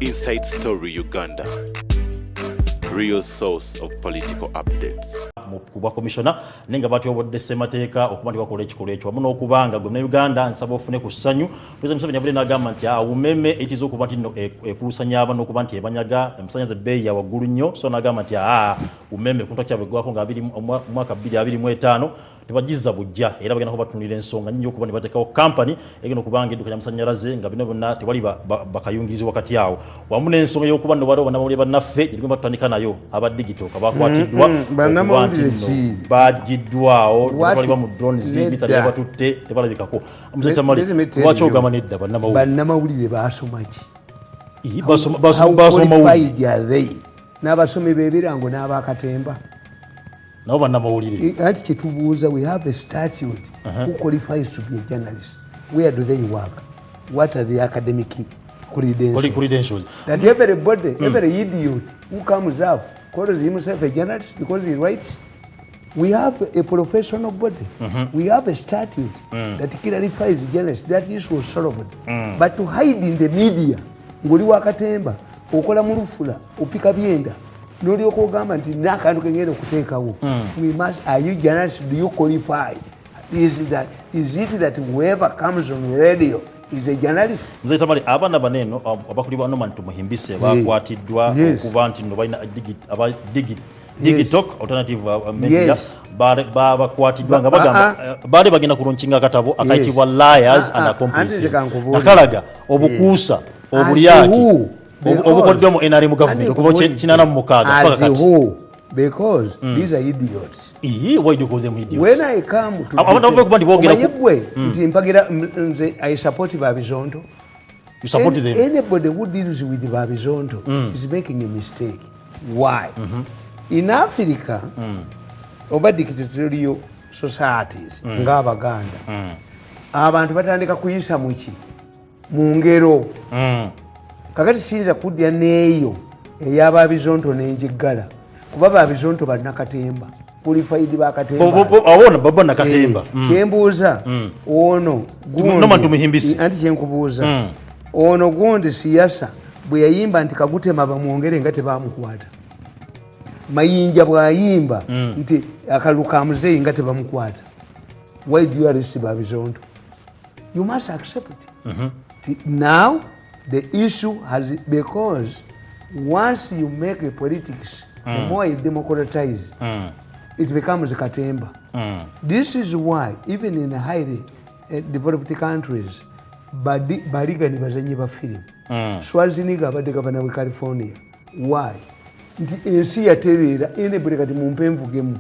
Inside Story Uganda, real source of political updates. Kuba komishona nenga bati obodde semateeka okuba bakola ekikolwa ekyo wamu n'okubanga gwe mu Uganda nsaba ofune ku ssanyu President Museveni yabadde n'agamba nti umeme etiza okuba nti ekulusanya abantu n'okuba nti ebanyaga emusanyaze ebbeeyi ya waggulu nnyo so n'agamba nti umeme kuntu kyabegwako nga mwaka 2025 tebagiza bujja era bagenda kubatunulira ensonga nnyo okuba nibateekawo kampani egenda okubanga edduka lya masannyalaze nga bino bonna tewali bakayungirizi wakati awo wamu n'ensonga y'okuba nno waliwo bannamawulire bannaffe gye tugenda tutandika nayo aba digital kabakwatiddwa bajiddwawo baliba mu drones bitali batutte tebalabikako Mzee Tamale lwaki ogamba nedda bannamawulire basoma ki basoma n'abasomi b'ebirango n'abakatemba nabo bannamawulire anti kyetubuuza we have a statute who qualifies to be a journalist. Where do they work? What are the academic credentials? That everybody, every idiot who comes up calls himself a journalist because he writes. We have a professional body. We have a statute that clarifies journalists. That issue was solved. But to hide in the media, ngoli wakatemba, okola mulufula, opika byenda, noli okogamba nti nakantu kengenda okuteekawo. We must, are you journalists? Do you qualify? Is it that whoever comes on radio is a journalist? Mzee Tamale abana baneno abakuli bano mantu muhimbise bakwatiddwa okuba nti no balina digital alternative media bakwatiddwa nga bagamba baali bagenda kulunkinga akatabo akayitibwa Liars and Accomplices akalaga obukuusa obulyaki obukoddwa mu NRM government okuba kinana mu mukaaga kati because these are idiots. Why do you call them idiots? When I come to I support Babizondo. You support them? Anybody who deals with Babizondo is making a mistake. Why? In Africa, over dictatorial societies, ng'Abaganda, abantu batandika kuyisa muki mu ngero. Kakati siyinza kuddya neeyo ey'Ababizondo n'enjiggala kuba Babizondo bannakatemba qualified bakatemba baba nakatemba kyembuuza ono gundi anti kyenkubuuza ono gundi siyasa bwe yayimba nti kagutema bamwongere nga tebamukwata mayinja bwayimba nti akaluka muzeeyi nga tebamukwata. Why do you arrest Babizondo? You must accept it. Now the issue has, because once you make a politics the more you democratize it becomes a katemba. This is why even in highly developed countries baliga ni bazanyi ba film Schwarzenegger abadde gavana wa California. Why? Nti ensi yatereera ene buli kati mu mpemvugemu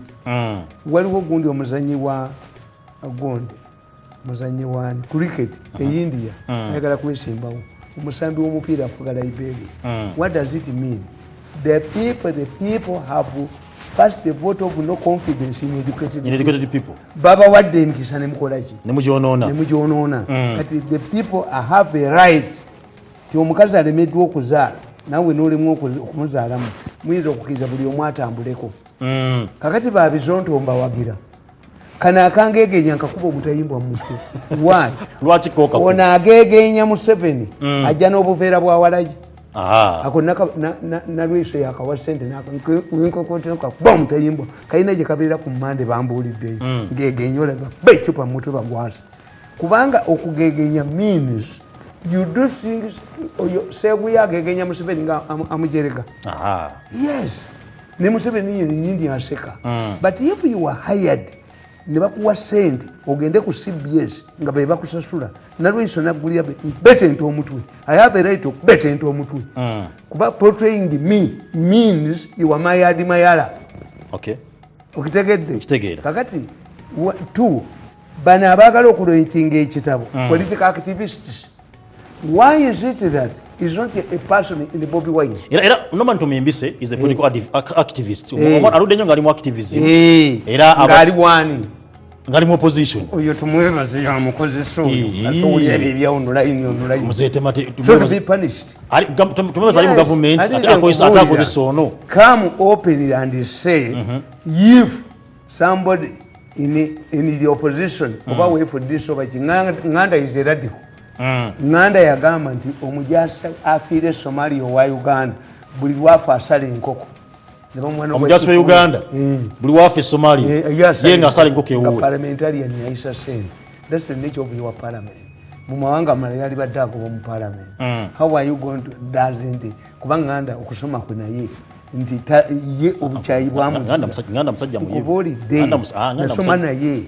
waliwo gundi omuzanyi wa cricket e India ayagala kwesimbawo umusambi w'omupiira afuga Liberia. What does it mean? The people have first the vote of no confidence in educated people. Baba wadde emikisa ne mukolaki ne mugyonoona kati the people have a right ti omukazi alemeddwa okuzaala nawe n'olimu okumuzaalamu muyinza okukkiriza buli omu atambuleko. Kakati Babizondo mbawagira kana akangeegenya nkakuba omutayimbwa mu mutwe. Why? Lwaki koka ono ageegenya Museveni ajja n'obuveera bwa walagi ako nalweso yakawa sente nakakuba omutayimbwa kalina gye kabeera ku mmande bambuuliddeyo ngeegenya olaga becupa mu mutwe bagwasa kubanga okugeegenya means you do things seeguya ageegenya Museveni nga amujerega. Yes, ne Museveni yenyindi aseka. But if you are hired ne bakuwa sente ogende ku CBS nga be bakusasula nalweso nagulya bete nto omutwe. I have a right to bete nto omutwe kuba portraying me means you are mayala. Okay, okitegedde kakati two bana abagala okuloyinga ekitabo political activists. Why is it that is not a person in the Bobby Wine? Era no man to me mbise is a political activist. Arude nyo ngalimu activism. Era ngali wani. Ngalimu opposition. Oyo tumwemaze ya mukozi so. Atuye bibya online. Muzete mate to be punished. Ali tumwemaze ali mu government atakoze sono. Come openly and say if somebody in the opposition over way for this over nganda is a radical. nganda yagamba nti omujasi afiire Somalia owa Uganda buli lwafa asala enkoko omujasi wa Uganda buli wafa Somalia yenga asala enkoko ewuwe parliamentarian yaisa sente. That's the nature of your parliament. Mu mawanga amalala yali badde agoba mu parliament. How are you going to doesn't kubanga nganda okusoma kwe naye nti ye obuchayi bwamu nganda musajja muyivu nasoma naye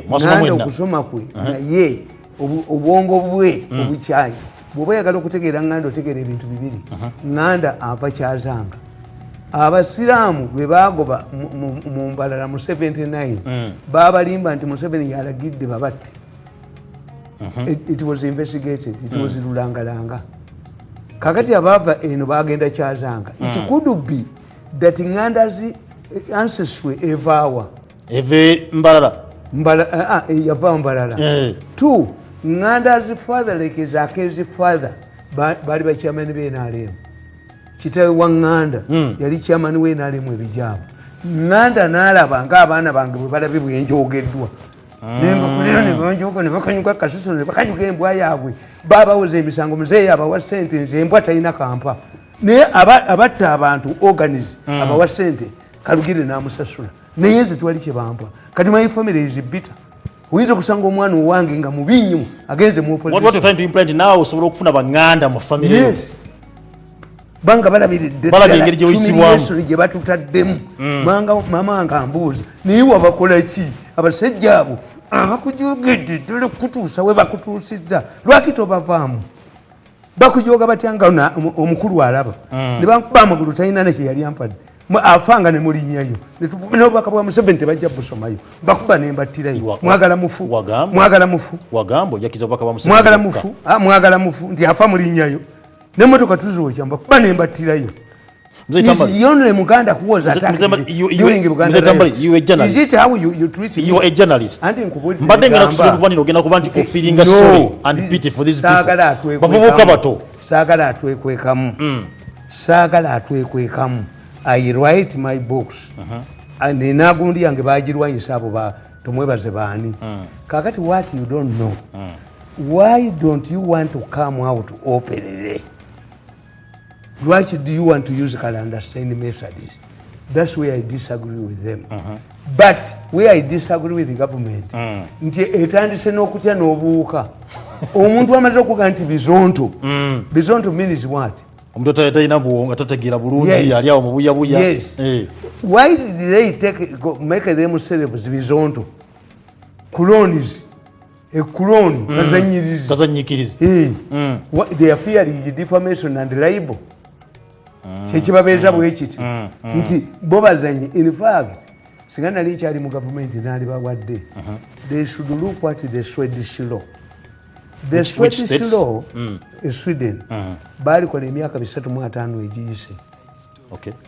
nganda okusoma kwe naye obwongo bwe obuchayi bwoba yagala okutegeera nganda otegeera ebintu bibiri. Nganda abakyazanga abasiraamu bwe bagoba mu mbalala mu 79 babalimba nti Museveni yalagidde babatte. It was investigated. It was lulangalanga. Kakati abava eno bagenda kyazanga. It could be that Nganda's ancestry evawa eve mbalala yava mbalala. Two, Nganda's father like his Ake's father bali ba chairman be NRM. Kitawe wa Nganda yali chairman we NRM ebijabo. Nganda nalaba nga abaana bange bwe balabe bwenjogeddwa. Nemba kulero ne banjoga ne bakanyuka kasuso ne bakanyuka embwa yaabwe baba woze emisango muzeeyi abawa sente nze embwa talina kampa naye abatta abantu organize abawa sente Kalugire n'amusasula naye nze twali kye bampa kati my family is bitter. Oyinza kusanga omwana owange nga mubinyimu agenze mu opposition. What you trying to implant now osobola okufuna banganda mu family? Yes. Banga balabiridde engeri gye oyisibwamu gye batutaddemu mama nga mbuuza naye wabakola ki abasajja abo abakujogedde tole kutuusa we bakutuusizza lwaki tobavaamu bakujoga batyanga omukulu alaba ne bankuba amagulu talina nekye yali ampadde afanga ne mulinnyayo n'obubaka bwa Museveni tebajja busomayo bakuba ne mbattirayo mwagala mufu wagamba ojakiza obubaka bwa Museveni mwagala mufu nti afa mulinnyayo nemotoka tuzookya mbakuba ne mbattirayo. Only Muganda who was attacked during Uganda. You a journalist. Is it how you treat him? You are a journalist. But then you're not feeling sorry and pity for these people. I write my books. And in Agundi and Gabajirwa in Saboba, Tomweba's Bani. Kakati, what you don't know. Why don't you want to come out openly? Why do you want to use understanding methods? That's where I disagree with them. But where I disagree with the government, nti etandise n'okutya n'obuuka. Omuntu amaze okuga nti bizonto. Bizonto means what? Omuntu talina buwonga tategeera bulungi yali awo mu buyabuya. Yes. Why did they make them celebs bizonto? Clones. A clone kazanyikirizi. They are fearing defamation and libel. Kyekibabeeza bwe kiti nti bo bazanyi. In fact singa nali nkyali mu gavumenti naali bawadde they should look at the Swedish law. The Swedish law is Sweden baalikola emyaka 35 egiyise.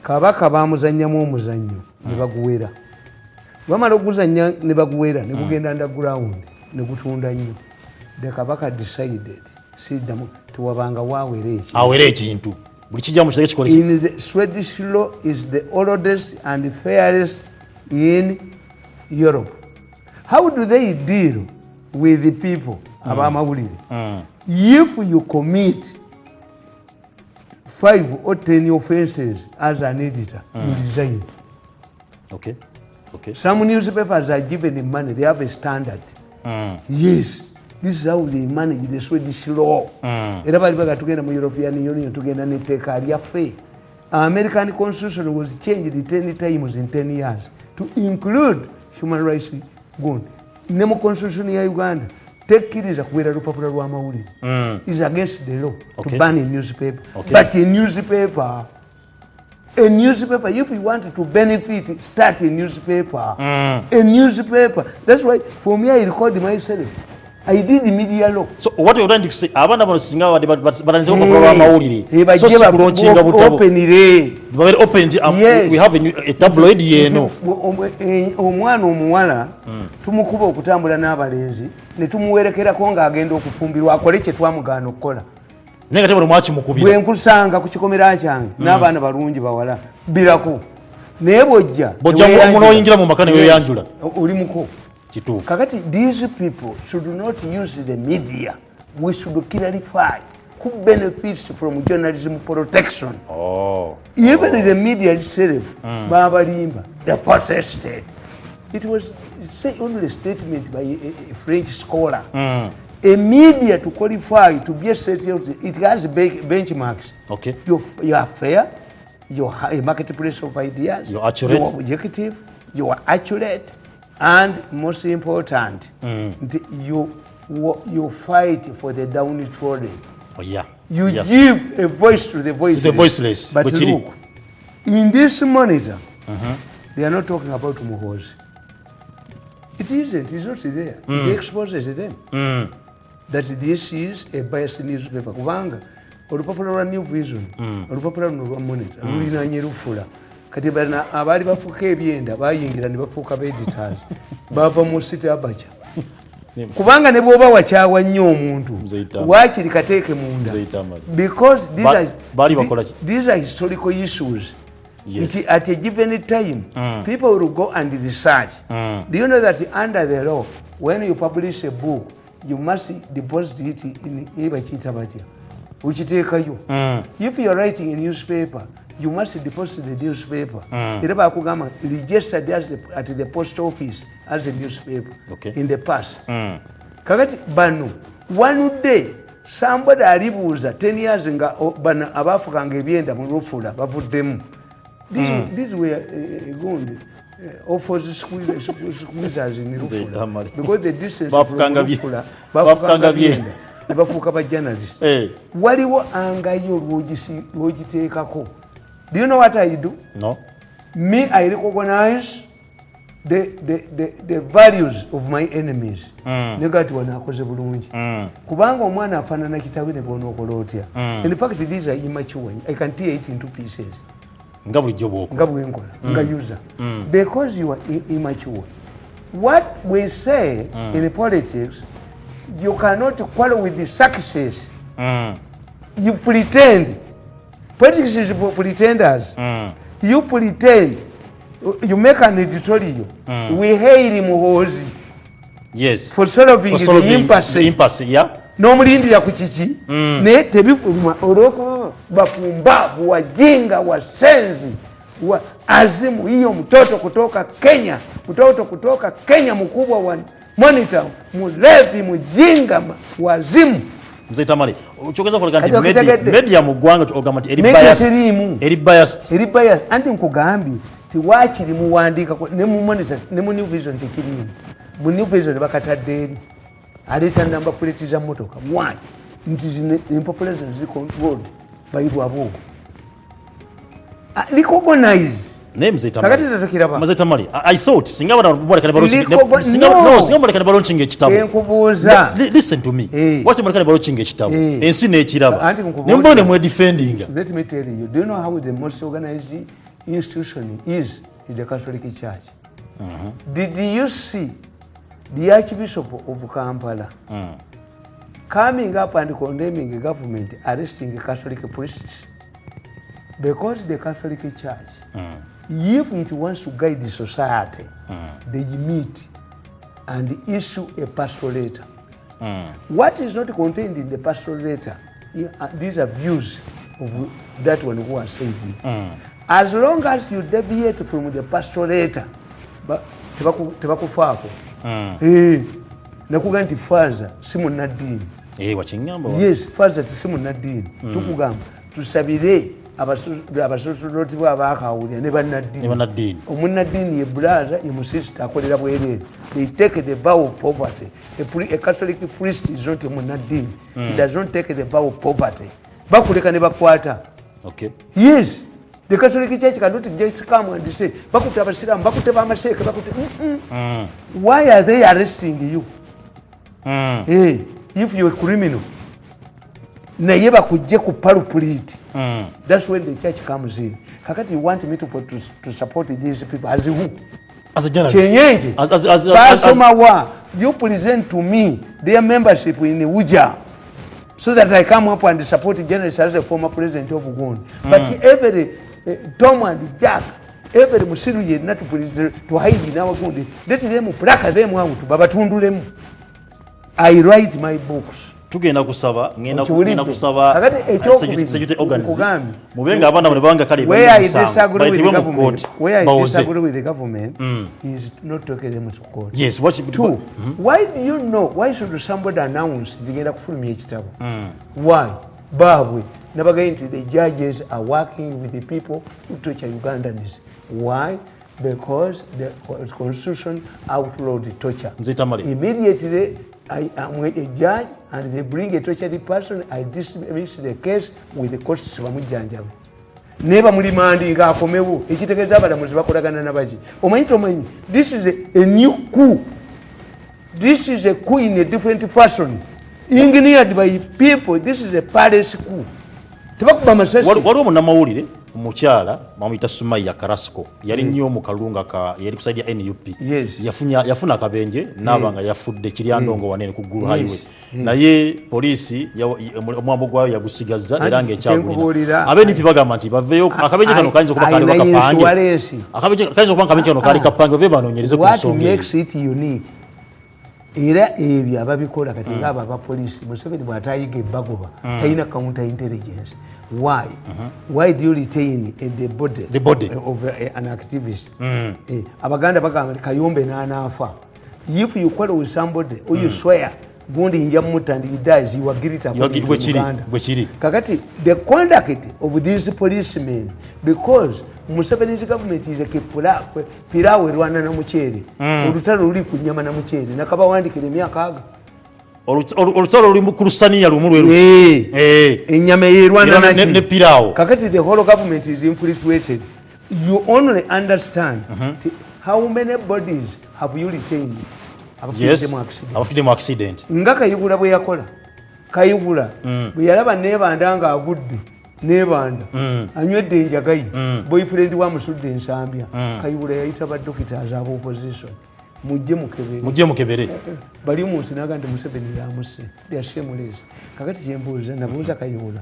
Kabaka baamuzannyamu omuzannyo ne baguwera bamala okuzannya ne baguwera ne gugenda underground ne gutunda nnyo. The Kabaka decided siddamu tewabanga waawera ekintu. In the Swedish law is the oldest and fairest in Europe. How do they deal with the people? If you commit 5 or 10 offenses as an editor, you resign. Okay. Some newspapers are given money, they have a standard. Yes. This is how they manage the Swedish law. Era bali baga tugenda mu European Union tugenda n'etteeka lyaffe. American Constitution was changed 10 times in 10 years to include human rights. Ne mu Constitution ya Uganda tekkiriza kubeera lupapula lwa mawulire. Is against the law to ban a newspaper. But a newspaper, if you want to benefit, start a newspaper. A newspaper. That's why for me I record myself. I did the media law. So what you're trying to say, abana bano singa wadi baranze okukora amawulire. So sikulonkinga butabo. We have a tabloid yeno. Omwana omuwala tumukuba okutambula n'abalenzi ne tumuwerekerako nga agenda okufumbirwa akole kye twamugaana okukola. Nenga tebona mwachi mukubira. Bwe nkusanga ku kikomera kyange n'abaana balungi bawala birako. Naye bojja muno oyingira mu makane weyanjula. Oli muko. Kitufu. Kakati these people should not use the media we should clarify who benefits from journalism protection. Even the media itself, Babalimba, the protested. It was only a statement by a French scholar. A media to qualify to be a certain, it has benchmarks. Okay. You are fair, you are a marketplace of ideas, you're accurate, you are objective, you are accurate, and most important, you fight for the downtrodden. You give a voice to the voiceless. But look, in this monitor, they are not talking about Muhoozi. It isn't, it's not there. It exposes them. That this is a biased newspaper. Kubanga, olupapula lwa New Vision, olupapula lwa Monitor, lulinanye lufula. Kati bana abali bafuka ebyenda bayingira ne bafuka editors. Bava mu site abacha. Kubanga ne bwoba wakyawa nnyo omuntu. Waakiri kateeke munda. Because these are historical issues. Yes. At a given time, people will go and research. Do you know that under the law, when you publish a book, you must deposit it in Ibachitabatia, which take you. If you are writing a newspaper, you must deposit the newspaper. Kagame registered at the post office as a newspaper in the past. Kakati banu, one day, somebody aribuza 10 years ago, bana abafukanga ebyenda mu lufula bavuddemu. These were good. Offers squeezers in Rufula because the distance Bafukanga Bafuka by journalists. Waliwo angayo logiteekako. Do you know what I do? No. Me, I recognize the values of my enemies. Negative one akoze bulungi. Kubanga omwana afanana kitabu ne bono okolootya. In fact, these are immature. I can tear it into pieces. User. Because you are immature. What we say in politics, you cannot quarrel with the success. You pretend. Politics is for pretenders. You pretend. You make an editorial. We hail Muhoozi. Yes. For solving the impasse. N'omulindira ku kiki naye tebifuluma olw'okuba bapumbavu wajinga wasenzi azimu hiyo mtoto kutoka Kenya mkubwa wa Monitor mulevi mjinga wazimu. Mzee Tamale uchokeza kulega media mugwanga ogamba eri biased anti nkugambi tiwakiri muwandika ne mu Monitor ne mu New Vision tekirimu mu New Vision bakatadde aleta number plate za motoka. Why? The population is controlled by Ibuabo. Recognize. Names it. Mzee Tamale, I thought Singapore launching a kitabu. Listen to me. What American launching a kitabu? Ensi nechiraba. Nembone mwe defending. Let me tell you. Do you know how the most organized institution is in the Catholic Church? Did you see the Archbishop of Kampala coming up and condemning the government arresting the Catholic priests? Because the Catholic Church, if it wants to guide the society, they meet and issue a pastoral letter. What is not contained in the pastoral letter, these are views of that one who has said it. As long as you deviate from the pastoral letter, tebakufaako. Nakuga nti faza si munnaddiini. Wachingamba. Yes, faza si munnaddiini. Tukugamba tusabire abasosoloti bw'abaakawulira ne bannaddiini. Omunnaddiini ye brother ye musista akolera bwereere. They take the vow of poverty. A Catholic priest is not a munnaddiini. He does not take the vow of poverty. Bakuleka ne bakwata. Okay. Yes. The Catholic Church cannot just come and say, why are they arresting you? If you're a criminal, that's when the church comes in. Kakati, you want me to support these people as who? As a journalist. You present to me their membership in Uja, so that I come up and support the journalists as a former president of Uganda. But every Tom and Jack, every Musiru ye not to hide in our country. Let them plaka them out, Babatundulem. I write my books. tugenda kusaba ngenda kusaba security organization mubenga abana bano banga kali where I disagree with the government is not taking them to court. Yes, what you do. Why do you know, why should somebody announce ngenda kufulumya ekitabo? Why? Babwe nabagayinti the judges are working with the people who torture Ugandans. Why? Because the constitution outlawed torture. Immediately I am a judge and they bring a tortured person, I dismiss the case with the courts bamujanjabu. Neba mulimandi nga akomewo ekitegeeza abalamuzi bakolagana nabaki. Omanyi this is a new coup. This is a coup in a different fashion. Engineered by people. This is a palace coup. Tebakuba masasi. Waliwo munnamawulire omukyala bamuyita Sumaya Karasiko yali nnyo mu kalunga yali kusaidia NUP. Yafuna akabenje nabanga yafudde Kiryandongo wanene ku Gulu Highway. Naye polisi omwambo gwayo yagusigaza era ng'ekyagulina. ABNP bagamba nti baveyo akabenje kano kayinza okuba kali bakapange. Akabenje kayinza okuba akabenje kano kali kapange bave banoonyereze ku nsonga. What makes it unique? Era ebyo ababikola kati ngaba abapolisi Museveni bw'atayiga ebbagoba talina counter intelligence. Why? Why do you retain the body of an activist? Abaganda bagamba Kayombe n'anaafa. If you quarrel with somebody or you swear gundi injamuta and he dies, you are guilty of Uganda. Kakati the conduct of these policemen, because Museveni's government is a pirawe rwana na muchere olutalo luli ku nyama na muchere nakaba wandikire myaka aga olutalo luli ku lusaniya lumulweru enyama yerwana ne pirawo. Kakati the whole government is infiltrated. You only understand how many bodies have you retained? Yes, abafidde accident. Nga Kayibula bwe yakola. Kayibula bwe yalaba nebanda nga agudde nebanda anywedde enjagayi boyfriend wa musudde ensambya Kayibula yayita ba doctors abo opposition mujje mukebere bali umunsi naga ndi Museveni yamuse they are shameless. Kakati kyembuuza nabuuza Kayibula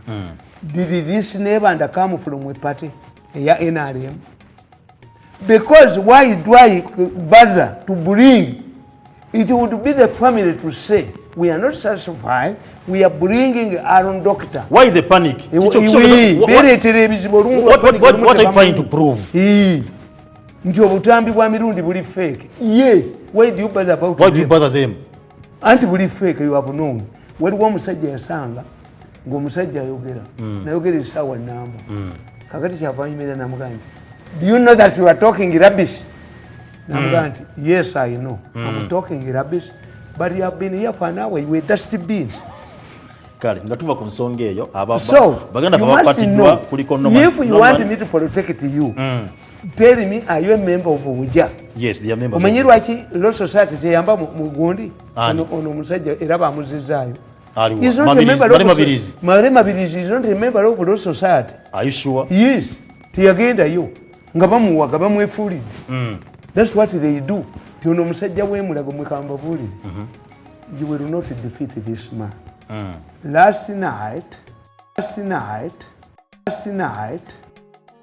did this nebanda come from a party ya NRM? Because why do I bother to bring? It would be the family to say, we are not satisfied, we are bringing our own doctor. Why the panic? What are you trying to prove? Ndio butambi bwa Mirundi buli fake. Yes. Why do you bother about them? Why do you bother them? Anti buli fake you have known. Waliwo omusajja yasanga ng'omusajja ayogera. Nayogera essaawa nnamba. Kakati kyavanyumira namugamba. Do you know that you are talking rubbish? Namugamba, yes, I know. I'm talking rubbish, but you have been here for an hour. You were dusty beans. Kale, ngatuva ku nsonga eyo so, baganda bapatiddwa kuliko if you want me to protect you, tell me, are you a member of Uja? Yes, they are members. Omanyi lwaki Law Society teyamba mu gundi ono omusajja era bamuzizaayo. Male Mabirizi is not a member of Law Society. Are you sure? Yes. Teyagendayo nga bamuwaga bamwefuulidde. That's what they do. Tiono musajja w'emulago mwekamba bulire. You will not defeat this man. Last night